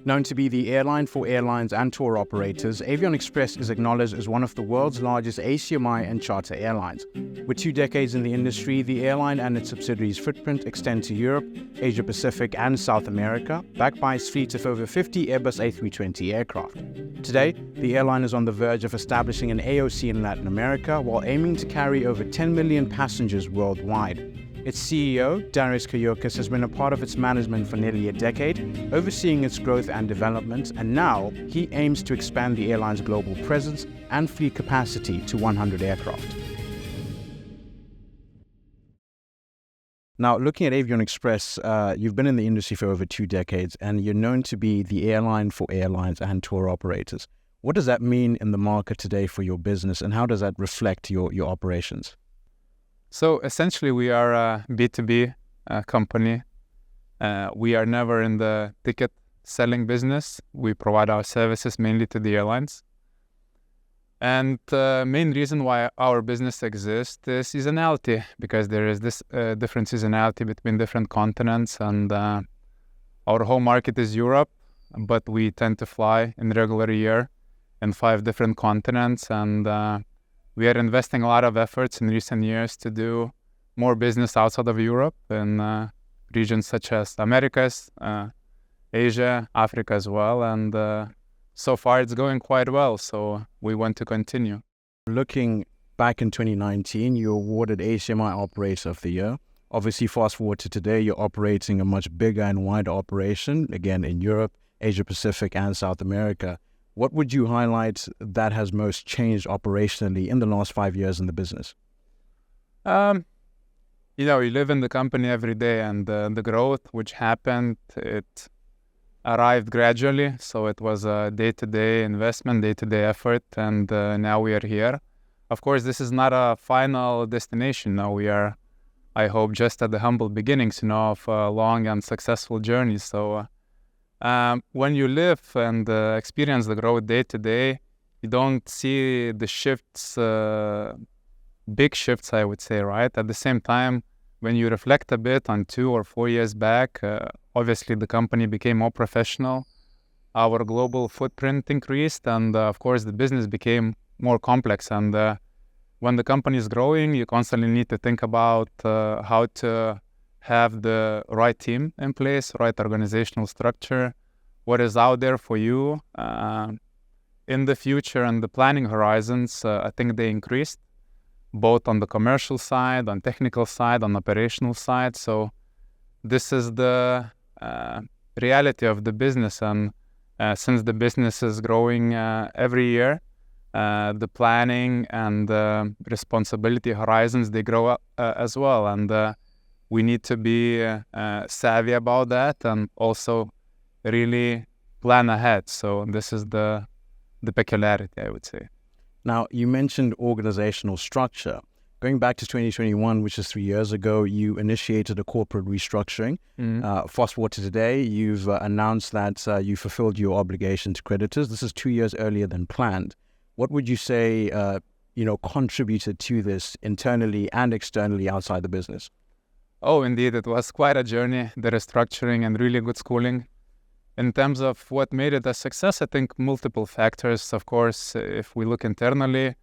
Known to be the airline for airlines and tour operators, Avion Express is acknowledged as one of the world's largest ACMI and charter airlines. With 2 decades in the industry, the airline and its subsidiaries' footprint extend to Europe, Asia Pacific and South America, backed by its fleet of over 50 Airbus A320 aircraft. Today, the airline is on the verge of establishing an AOC in Latin America while aiming to carry over 10 million passengers worldwide. Its CEO, Darius Kajokas, has been a part of its management for nearly a decade, overseeing its growth and development, and now he aims to expand the airline's global presence and fleet capacity to 100 aircraft. Now, looking at Avion Express, you've been in the industry for over 2 decades, and you're known to be the airline for airlines and tour operators. What does that mean in the market today for your business, and how does that reflect your operations? So essentially, we are a B2B company. We are never in the ticket selling business. We provide our services mainly to the airlines. And the main reason why our business exists is seasonality, because there is this different seasonality between different continents. And our home market is Europe, but we tend to fly in regular year in 5 different continents. And we are investing a lot of efforts in recent years to do more business outside of Europe in regions such as Americas, Asia, Africa as well. And so far it's going quite well, so we want to continue. Looking back in 2019, you were awarded ACMI Operator of the Year. Obviously, fast forward to today, you're operating a much bigger and wider operation, again in Europe, Asia Pacific and South America. What would you highlight that has most changed operationally in the last 5 years in the business? You live in the company every day, and the growth which happened, it arrived gradually. So it was a day-to-day investment, day-to-day effort, and now we are here. Of course, this is not a final destination. Now we are, I hope, just at the humble beginnings, of a long and successful journey. So when you live and experience the growth day to day, you don't see the shifts, big shifts, I would say, right? At the same time, when you reflect a bit on 2 or 4 years back, obviously the company became more professional. Our global footprint increased, and of course the business became more complex. And when the company is growing, you constantly need to think about how to have the right team in place, right organizational structure, what is out there for you in the future, and the planning horizons. I think they increased both on the commercial side, on technical side, on operational side. So this is the reality of the business. And since the business is growing every year, the planning and responsibility horizons, they grow up as well. And we need to be savvy about that and also really plan ahead. So this is the peculiarity, I would say. Now, you mentioned organizational structure. Going back to 2021, which is 3 years ago, you initiated a corporate restructuring. Fast forward to today, you've announced that you fulfilled your obligation to creditors. This is 2 years earlier than planned. What would you say, contributed to this internally and externally outside the business? Oh, indeed, it was quite a journey, the restructuring and really good schooling. In terms of what made it a success, I think multiple factors. Of course, if we look internally,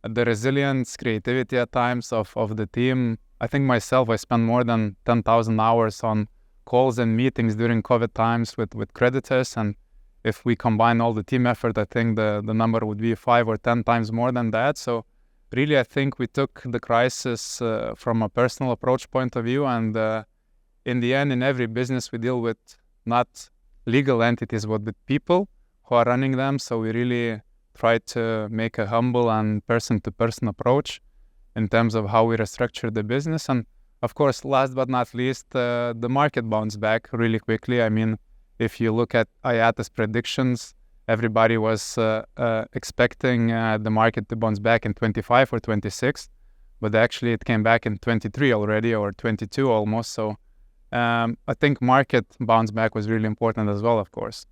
the resilience, creativity at times of the team. I think myself, I spent more than 10,000 hours on calls and meetings during COVID times with creditors. And if we combine all the team effort, I think the number would be 5 or 10 times more than that. So really, I think we took the crisis from a personal approach point of view. And in the end, in every business, we deal with not legal entities, but with people who are running them. So we really try to make a humble and person-to-person approach in terms of how we restructure the business. And of course, last but not least, the market bounced back really quickly. I mean, if you look at IATA's predictions, everybody was expecting the market to bounce back in 25 or 26, but actually it came back in 23 already, or 22 almost. So I think market bounce back was really important as well, of course.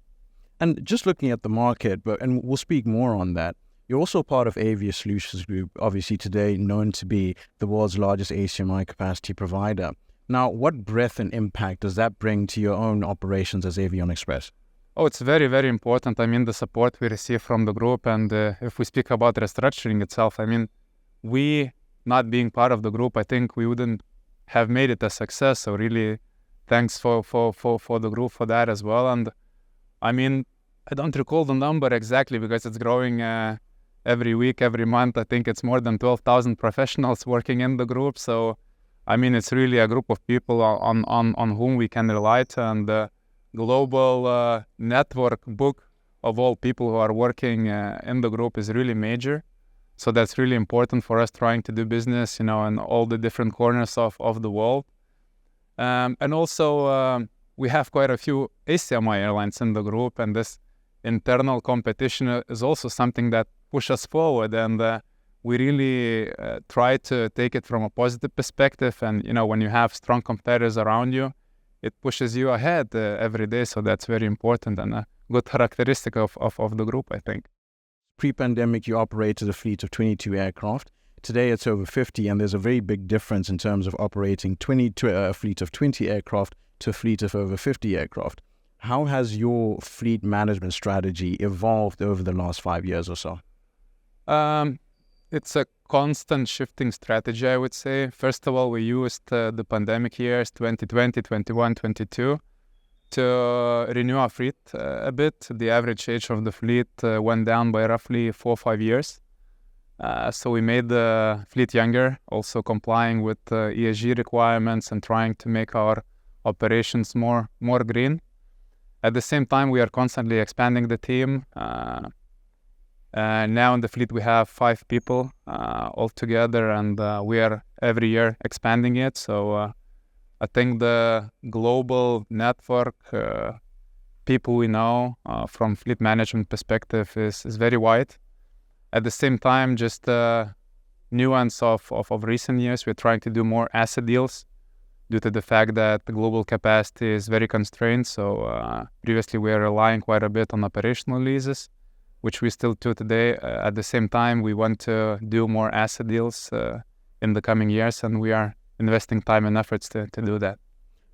And just looking at the market, and we'll speak more on that, you're also part of Avia Solutions Group, obviously today known to be the world's largest ACMI capacity provider. Now, what breadth and impact does that bring to your own operations as Avion Express? Oh, it's very, very important. I mean, the support we receive from the group, and if we speak about restructuring itself, I mean, we not being part of the group, I think we wouldn't have made it a success. So really, thanks for the group for that as well. And I mean, I don't recall the number exactly because it's growing every week, every month. I think it's more than 12,000 professionals working in the group. So, I mean, it's really a group of people on whom we can rely to, and the global network book of all people who are working in the group is really major. So that's really important for us trying to do business, in all the different corners of the world. And also, we have quite a few ACMI airlines in the group, and this internal competition is also something that pushes us forward. And we really try to take it from a positive perspective. And, when you have strong competitors around you, it pushes you ahead every day. So that's very important and a good characteristic of the group, I think. Pre-pandemic, you operated a fleet of 22 aircraft. Today, it's over 50, and there's a very big difference in terms of operating a fleet of 20 aircraft to a fleet of over 50 aircraft. How has your fleet management strategy evolved over the last 5 years or so? It's a constant shifting strategy, I would say. First of all, we used the pandemic years, 2020, 21, 22, to renew our fleet a bit. The average age of the fleet went down by roughly 4 or 5 years. So we made the fleet younger, also complying with ESG requirements and trying to make our operations more green. At the same time, we are constantly expanding the team. Now in the fleet we have 5 people altogether, and we are every year expanding it. So I think the global network, people we know from fleet management perspective is very wide. At the same time, just nuance of recent years, we're trying to do more asset deals due to the fact that the global capacity is very constrained. So previously we were relying quite a bit on operational leases, which we still do today. At the same time, we want to do more asset deals in the coming years, and we are investing time and efforts to do that.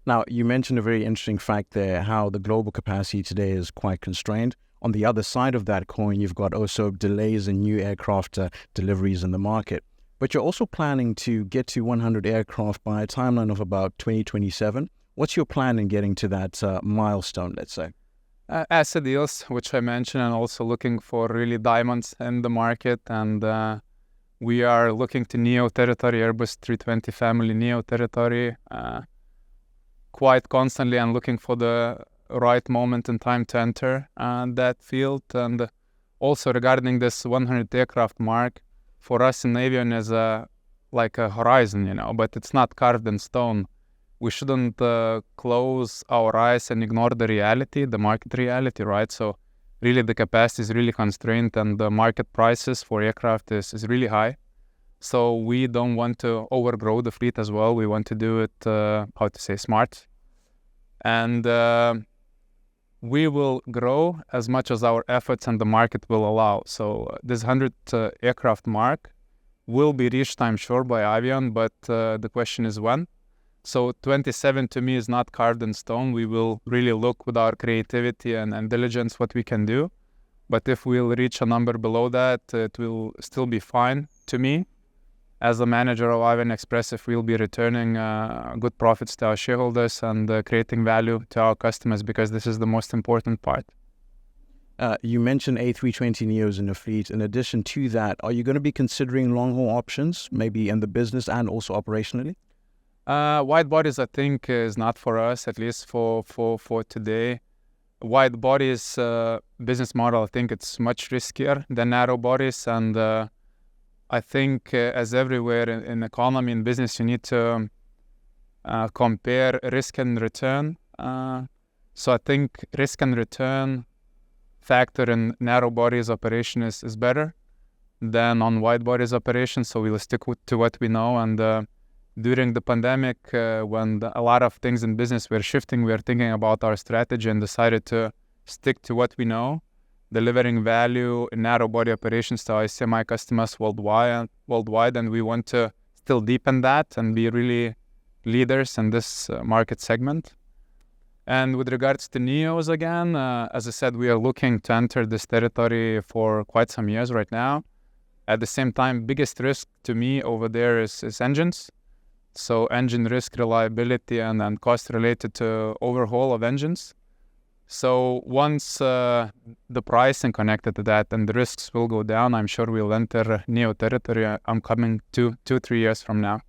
Now, you mentioned a very interesting fact there, how the global capacity today is quite constrained. On the other side of that coin, you've got also delays in new aircraft deliveries in the market. But you're also planning to get to 100 aircraft by a timeline of about 2027. What's your plan in getting to that milestone, let's say? Asset deals, which I mentioned, and also looking for really diamonds in the market. And we are looking to NEO territory, Airbus A320 family NEO territory, quite constantly, and looking for the right moment in time to enter that field. And also regarding this 100 aircraft mark, for us in Avion is like a horizon, but it's not carved in stone. We shouldn't close our eyes and ignore the reality, the market reality, right? So really the capacity is really constrained, and the market prices for aircraft is really high. So we don't want to overgrow the fleet as well. We want to do it, smart. And we will grow as much as our efforts and the market will allow. So this 100 aircraft mark will be reached, I'm sure, by Avion, but the question is when. So 27 to me is not carved in stone. We will really look with our creativity and diligence what we can do. But if we'll reach a number below that, it will still be fine to me. As a manager of Avion Express, if we'll be returning good profits to our shareholders and creating value to our customers, because this is the most important part. You mentioned A320 NEOs in the fleet. In addition to that, are you going to be considering long-haul options, maybe in the business and also operationally? Wide bodies, I think, is not for us, at least for today. Wide bodies business model, I think it's much riskier than narrow bodies, and I think as everywhere in economy and business, you need to compare risk and return. So I think risk and return factor in narrow bodies operation is better than on wide bodies operation. So we'll stick to what we know. And during the pandemic, when a lot of things in business were shifting, we were thinking about our strategy and decided to stick to what we know, delivering value in narrow body operations to our ACMI customers worldwide, and we want to still deepen that and be really leaders in this market segment. And with regards to NEOs again, as I said, we are looking to enter this territory for quite some years right now. At the same time, biggest risk to me over there is engines. So engine risk, reliability, and cost related to overhaul of engines. So once the pricing connected to that and the risks will go down, I'm sure we'll enter NEO territory. I'm coming 2-3 years from now.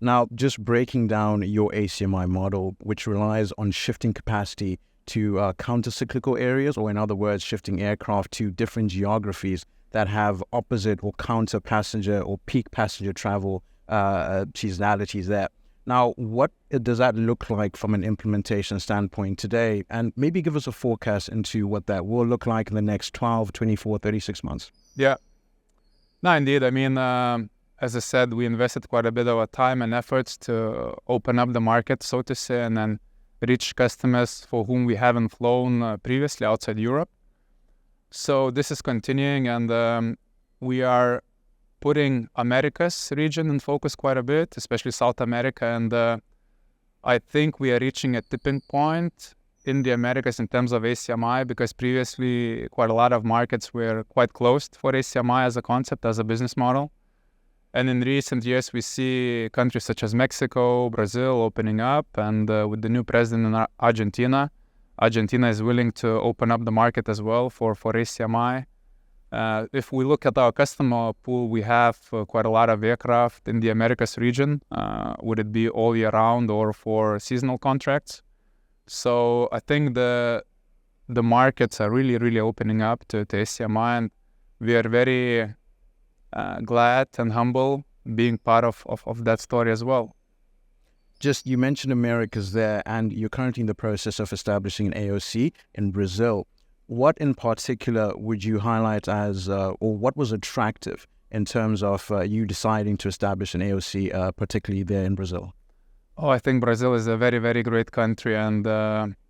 Now, just breaking down your ACMI model, which relies on shifting capacity to counter-cyclical areas, or in other words, shifting aircraft to different geographies that have opposite or counter passenger or peak passenger travel seasonalities there. Now, what does that look like from an implementation standpoint today? And maybe give us a forecast into what that will look like in the next 12, 24, 36 months. Yeah. No, indeed. I mean, as I said, we invested quite a bit of our time and efforts to open up the market, so to say, and then reach customers for whom we haven't flown previously outside Europe. So this is continuing, and we are putting Americas region in focus quite a bit, especially South America. And I think we are reaching a tipping point in the Americas in terms of ACMI, because previously quite a lot of markets were quite closed for ACMI as a concept, as a business model. And in recent years, we see countries such as Mexico, Brazil opening up, and with the new president in Argentina is willing to open up the market as well for ACMI. If we look at our customer pool, we have quite a lot of aircraft in the Americas region, would it be all year round or for seasonal contracts. So I think the markets are really, really opening up to ACMI, and we are very glad and humble being part of that story as well. Just, you mentioned Americas there, and you're currently in the process of establishing an AOC in Brazil. What in particular would you highlight as, or what was attractive in terms of you deciding to establish an AOC, particularly there in Brazil? Oh, I think Brazil is a very, very great country, and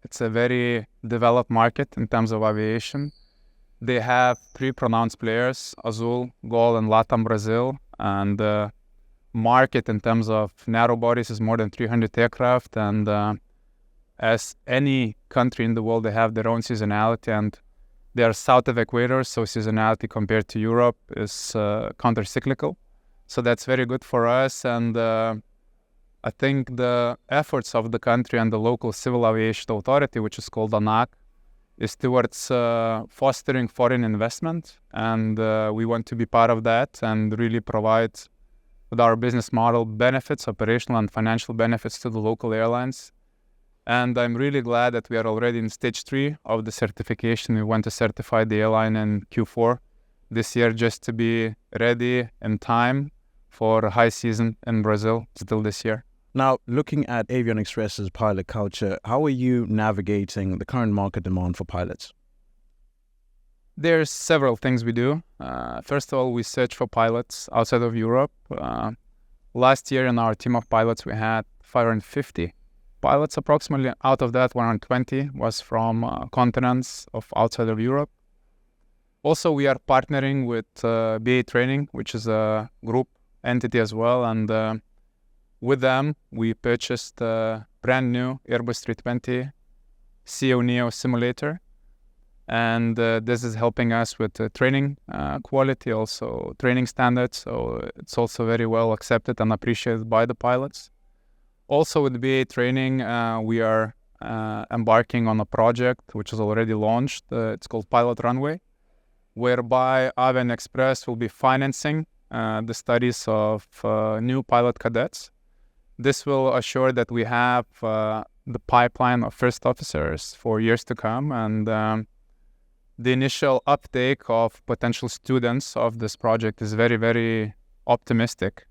it's a very developed market in terms of aviation. They have 3 pronounced players, Azul, Gol, and Latam Brazil. And market in terms of narrow bodies is more than 300 aircraft. And as any country in the world, they have their own seasonality. And they are south of equator, so seasonality compared to Europe is counter-cyclical. So that's very good for us. And I think the efforts of the country and the local civil aviation authority, which is called ANAC, is towards fostering foreign investment, and we want to be part of that and really provide, with our business model, benefits, operational and financial benefits to the local airlines. And I'm really glad that we are already in stage 3 of the certification. We want to certify the airline in Q4 this year, just to be ready in time for a high season in Brazil still this year. Now, looking at Avion Express's pilot culture, how are you navigating the current market demand for pilots? There's several things we do. First of all, we search for pilots outside of Europe. Last year in our team of pilots, we had 550 pilots approximately. Out of that, 120 was from continents of outside of Europe. Also, we are partnering with BA Training, which is a group entity as well, and with them, we purchased a brand new Airbus A320 CO Neo simulator. And this is helping us with training quality, also training standards. So it's also very well accepted and appreciated by the pilots. Also with BA Training, we are embarking on a project which is already launched. It's called Pilot Runway, whereby Avion Express will be financing the studies of new pilot cadets. This will assure that we have the pipeline of first officers for years to come, and the initial uptake of potential students of this project is very, very optimistic.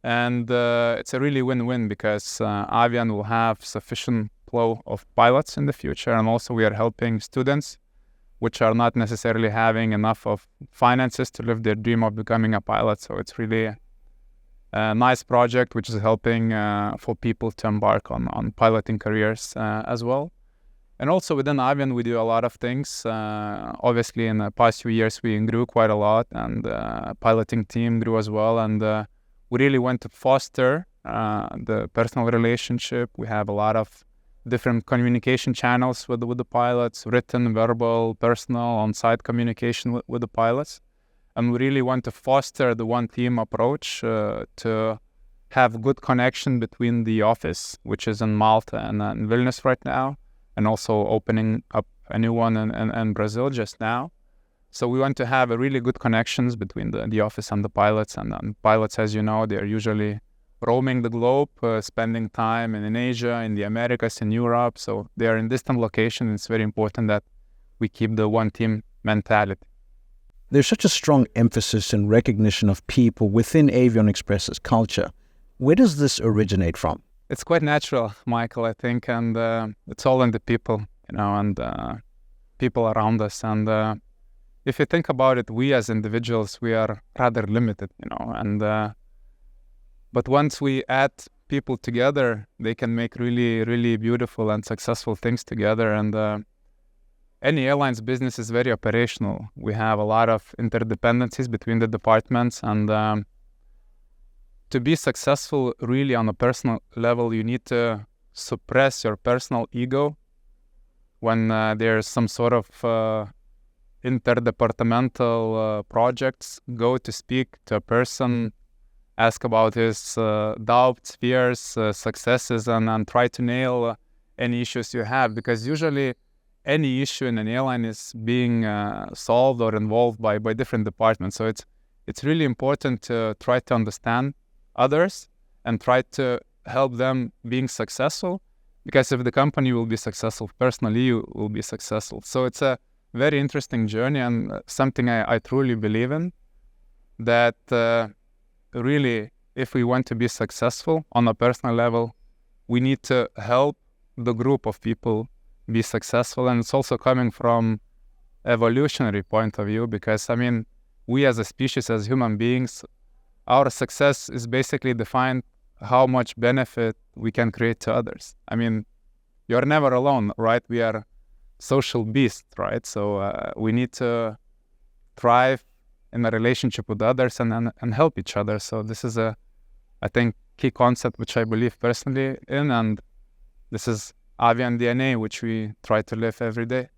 And it's a really win-win, because Avion will have sufficient flow of pilots in the future, and also we are helping students which are not necessarily having enough of finances to live their dream of becoming a pilot. So it's really a nice project which is helping for people to embark on piloting careers as well. And also within Avion, we do a lot of things. Obviously, in the past few years, we grew quite a lot, and piloting team grew as well. And we really want to foster the personal relationship. We have a lot of different communication channels with the pilots, written, verbal, personal, on-site communication with the pilots. And we really want to foster the one team approach to have good connection between the office, which is in Malta and in Vilnius right now, and also opening up a new one in Brazil just now. So we want to have a really good connections between the office and the pilots. And pilots, as you know, they're usually roaming the globe, spending time in Asia, in the Americas, in Europe. So they are in distant locations. It's very important that we keep the one team mentality. There's such a strong emphasis and recognition of people within Avion Express's culture. Where does this originate from? It's quite natural, Michael, I think, and it's all in the people, and people around us. And if you think about it, we as individuals, we are rather limited, but once we add people together, they can make really, really beautiful and successful things together. And any airline's business is very operational. We have a lot of interdependencies between the departments, and to be successful really on a personal level, you need to suppress your personal ego when there's some sort of interdepartmental projects. Go to speak to a person, ask about his doubts, fears, successes, and try to nail any issues you have, because usually any issue in an airline is being solved or involved by different departments. So it's really important to try to understand others and try to help them being successful, because if the company will be successful, personally you will be successful. So it's a very interesting journey, and something I truly believe in, that really, if we want to be successful on a personal level, we need to help the group of people be successful. And it's also coming from evolutionary point of view, because we as a species, as human beings, our success is basically defined how much benefit we can create to others. You're never alone, right? We are social beasts, right? So we need to thrive in a relationship with others and help each other. So this is I think, key concept which I believe personally in, and this is Avian DNA, which we try to live every day.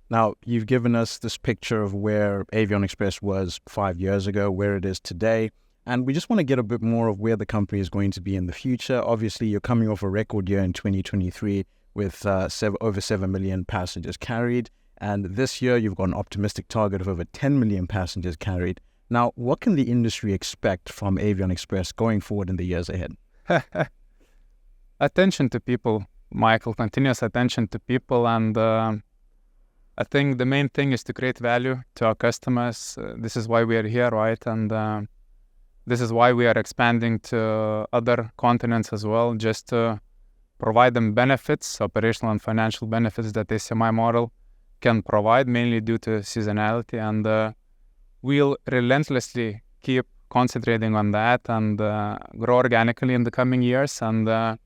Now, you've given us this picture of where Avion Express was 5 years ago, where it is today, and we just want to get a bit more of where the company is going to be in the future. Obviously, you're coming off a record year in 2023 with over 7 million passengers carried, and this year you've got an optimistic target of over 10 million passengers carried. Now, what can the industry expect from Avion Express going forward in the years ahead? Attention to people, Michael, continuous attention to people. And I think the main thing is to create value to our customers. This is why we are here, right? And this is why we are expanding to other continents as well, just to provide them benefits, operational and financial benefits that the ACMI model can provide, mainly due to seasonality. And we'll relentlessly keep concentrating on that and grow organically in the coming years. And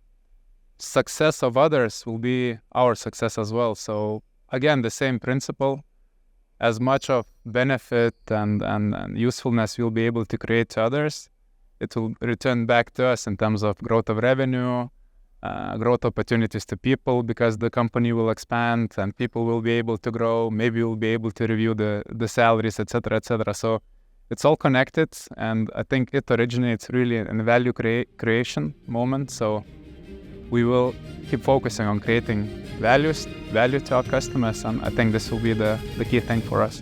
success of others will be our success as well. So again, the same principle, as much of benefit and usefulness we'll be able to create to others, it will return back to us in terms of growth of revenue, growth opportunities to people, because the company will expand and people will be able to grow. Maybe we'll be able to review the salaries, etc., etc. So it's all connected, and I think it originates really in a value creation moment. So we will keep focusing on creating value to our customers, and I think this will be the key thing for us.